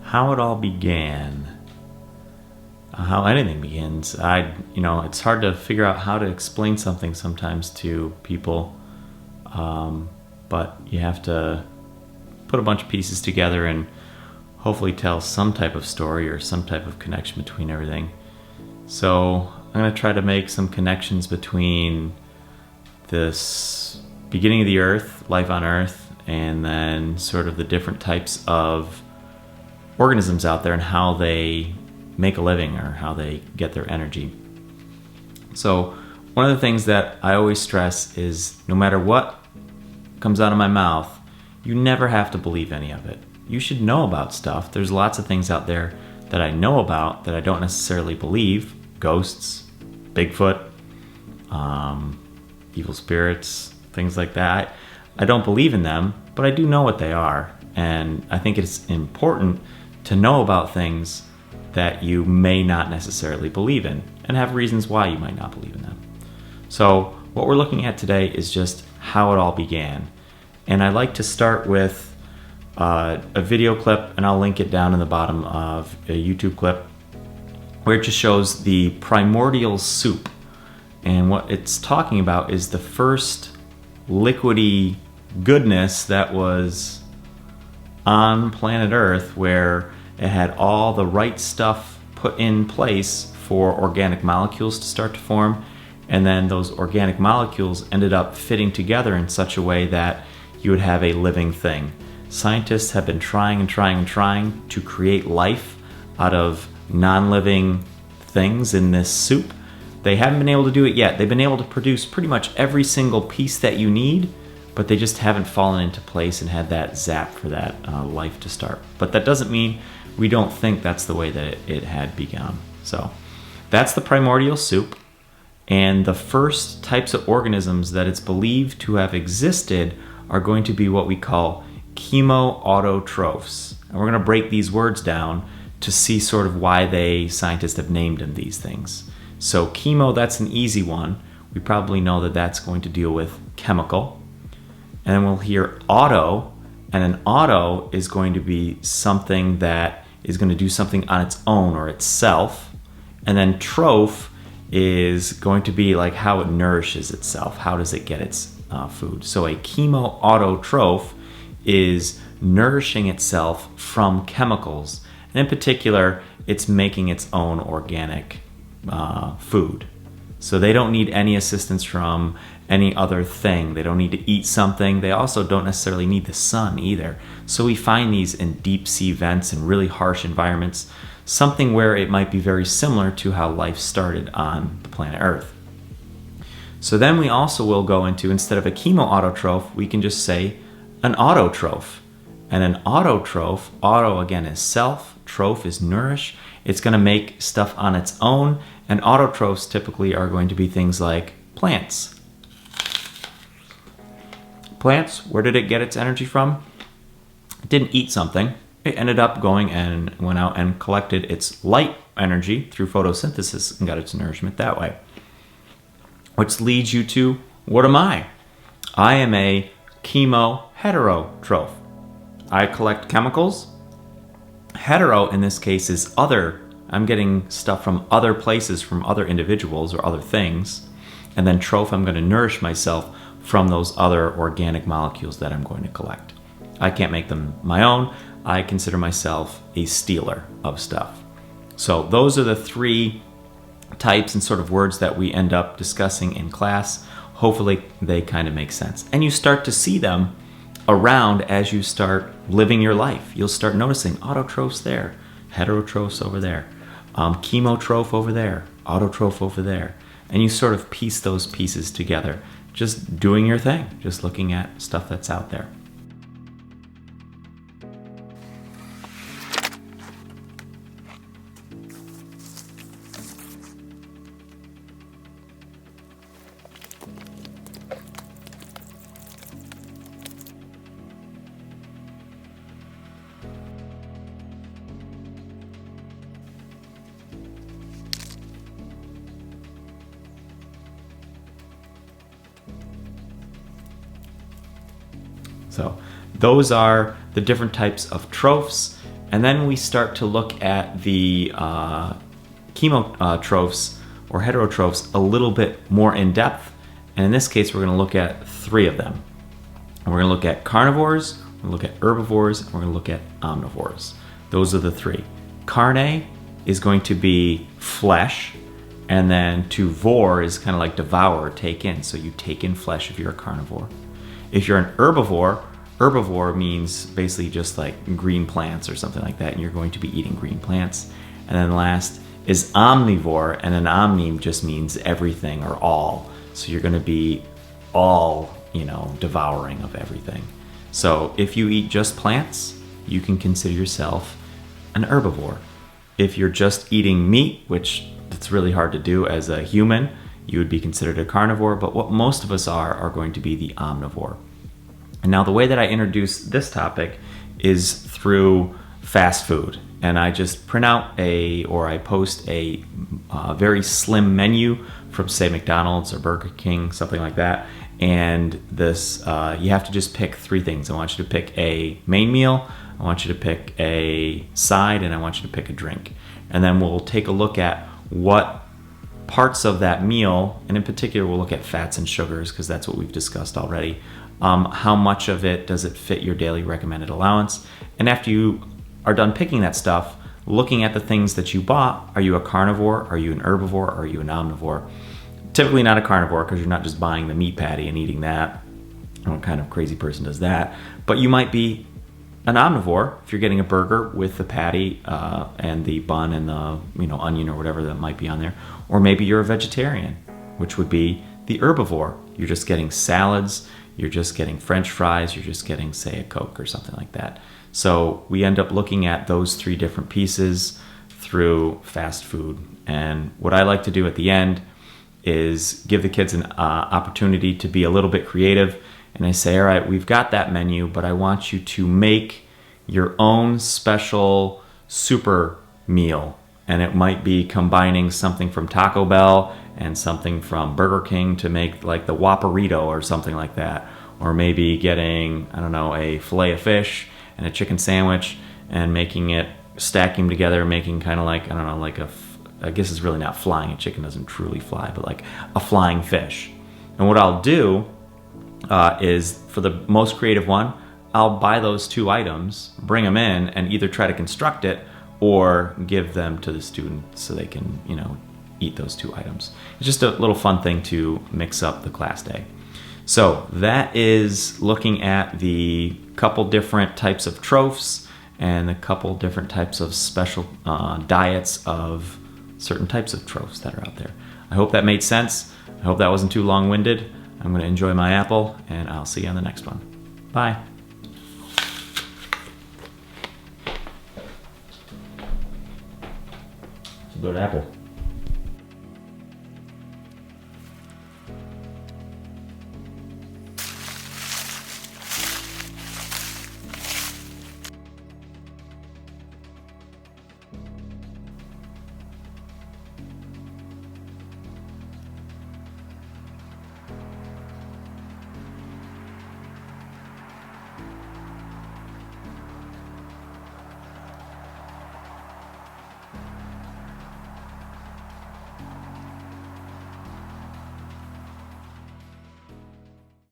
how it all began, how anything begins. It's hard to figure out how to explain something sometimes to people, but you have to put a bunch of pieces together and hopefully tell some type of story or some type of connection between everything. So I'm going to try to make some connections between this beginning of the earth, life on earth, and then sort of the different types of organisms out there and how they make a living or how they get their energy. So one of the things that I always stress is no matter what comes out of my mouth, you never have to believe any of it. You should know about stuff. There's lots of things out there that I know about that I don't necessarily believe. Ghosts, Bigfoot, evil spirits, things like that. I don't believe in them, but I do know what they are. And I think it's important to know about things that you may not necessarily believe in and have reasons why you might not believe in them. So what we're looking at today is just how it all began. And I like to start with a video clip, and I'll link it down in the bottom of a YouTube clip, where it just shows the primordial soup. And what it's talking about is the first liquidy goodness that was on planet Earth, where it had all the right stuff put in place for organic molecules to start to form, and then those organic molecules ended up fitting together in such a way that you would have a living thing. Scientists have been trying to create life out of non-living things in this soup. They haven't been able to do it yet. They've been able to produce pretty much every single piece that you need, but they just haven't fallen into place and had that zap for that life to start. But that doesn't mean we don't think that's the way that it had begun. So that's the primordial soup. And the first types of organisms that it's believed to have existed are going to be what we call CHEMOAUTOTROPHs. And we're going to break these words down to see sort of why scientists have named them these things. So chemo, that's an easy one. We probably know that that's going to deal with chemical. And then we'll hear auto, and an auto is going to be something that is going to do something on its own or itself. And then troph is going to be like how it nourishes itself. How does it get its food? So a CHEMOAUTOTROPH is nourishing itself from chemicals. And in particular, it's making its own organic food. So they don't need any assistance from any other thing. They don't need to eat something. They also don't necessarily need the sun either. So we find these in deep sea vents and really harsh environments, something where it might be very similar to how life started on the planet Earth. So then we also will go into, instead of a CHEMOAUTOTROPH, we can just say an autotroph. And an autotroph, auto again is self, troph is nourish. It's going to make stuff on its own, and autotrophs typically are going to be things like plants. Plants, where did it get its energy from? It didn't eat something. It ended up going and went out and collected its light energy through photosynthesis and got its nourishment that way. Which leads you to, what am I? I am a CHEMOHETEROTROPH. I collect chemicals. Hetero in this case is other. I'm getting stuff from other places, from other individuals or other things. And then troph, I'm going to nourish myself from those other organic molecules that I'm going to collect. I can't make them my own. I consider myself a stealer of stuff. So those are the three types and sort of words that we end up discussing in class. Hopefully they kind of make sense. And you start to see them around as you start living your life. You'll start noticing autotrophs there, heterotrophs over there, chemotroph over there, autotroph over there. And you sort of piece those pieces together, just doing your thing, just looking at stuff that's out there. So those are the different types of trophs, And then we start to look at the chemotrophs or heterotrophs a little bit more in depth. And in this case, we're going to look at 3 of them. And we're going to look at carnivores, we're going to look at herbivores, and we're going to look at omnivores. Those are the 3. Carne is going to be flesh, and then to vor is kind of like devour, take in. So you take in flesh if you're a carnivore. If you're an herbivore, herbivore means basically just like green plants or something like that, and you're going to be eating green plants. And then last is omnivore, and an omni just means everything or all. So you're going to be all, devouring of everything. So if you eat just plants, you can consider yourself an herbivore. If you're just eating meat, which it's really hard to do as a human, you would be considered a carnivore, but what most of us are going to be the omnivore. And now the way that I introduce this topic is through fast food. And I just print out I post a very slim menu from, say, McDonald's or Burger King, something like that. And this, you have to just pick 3 things. I want you to pick a main meal, I want you to pick a side, and I want you to pick a drink. And then we'll take a look at what parts of that meal, and in particular we'll look at fats and sugars because that's what we've discussed already. How much of it does it fit your daily recommended allowance? And after you are done picking that stuff, looking at the things that you bought, are you a carnivore, are you an herbivore, are you an omnivore? Typically not a carnivore because you're not just buying the meat patty and eating that. What kind of crazy person does that? But you might be an omnivore if you're getting a burger with the patty and the bun and the onion or whatever that might be on there. Or maybe you're a vegetarian, which would be the herbivore. You're just getting salads, you're just getting French fries, you're just getting, say, a Coke or something like that. So we end up looking at those 3 different pieces through fast food. And what I like to do at the end is give the kids an opportunity to be a little bit creative. And I say, all right, we've got that menu, but I want you to make your own special super meal. And it might be combining something from Taco Bell and something from Burger King to make like the Whopperito or something like that. Or maybe getting, a fillet of fish and a chicken sandwich and making it, stacking them together, making kind of like, I guess it's really not flying. A chicken doesn't truly fly, but like a flying fish. And what I'll do is for the most creative one, I'll buy those 2 items, bring them in, and either try to construct it or give them to the student so they can, eat those 2 items. It's just a little fun thing to mix up the class day. So that is looking at the couple different types of trophs and a couple different types of special diets of certain types of trophs that are out there. I hope that made sense. I hope that wasn't too long-winded. I'm going to enjoy my apple, and I'll see you on the next one. Bye. It's a good apple.